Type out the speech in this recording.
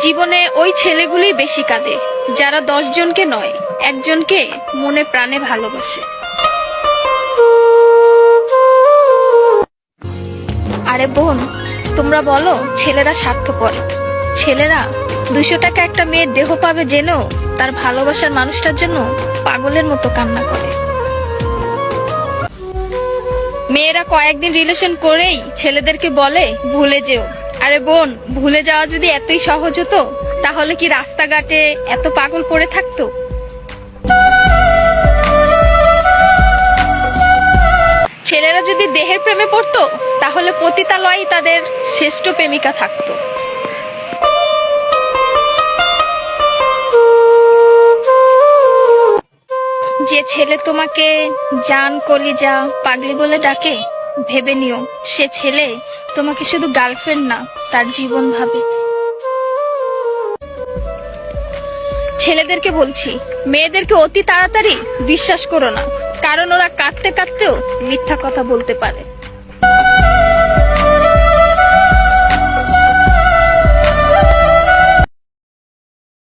জীবনে ওই ছেলেগুলোই বেশি কাঁদে যারা 10 জনকে নয়, একজনকে মনে প্রাণে ভালোবাসে। আরে বোন, তোমরা বলো ছেলেরা স্বার্থপর। ছেলেরা 200 টাকা একটা মেয়ের দেহ পাবে জেনেও তার ভালোবাসার মানুষটার জন্য পাগলের মতো কান্না করে। মেয়েরা কয়েকদিন রিলেশন করেই ছেলেদেরকে বলে ভুলে যেও। আরে বোন, ভুলে যাওয়া যদি এতই সহজ হতো তাহলে কি রাস্তাঘাটে এত পাগল পড়ে থাকতো? ছেলেরা যদি দেহের প্রেমে পড়তো তাহলে পতিতালয়েই তাদের শ্রেষ্ঠ প্রেমিকা থাকতো। যে ছেলে তোমাকে জান, কলিজা, পাগলি বলে ডাকে, ভেবে নিও সে ছেলে তোমাকে শুধু গার্লফ্রেন্ড না, তার জীবন ভাবে। ছেলেদেরকে বলছি, মেয়েদেরকে অতি তাড়াতাড়ি বিশ্বাস করো না, কারণ ওরা কাঁদতে কাঁদতেও মিথ্যা কথা বলতে পারে।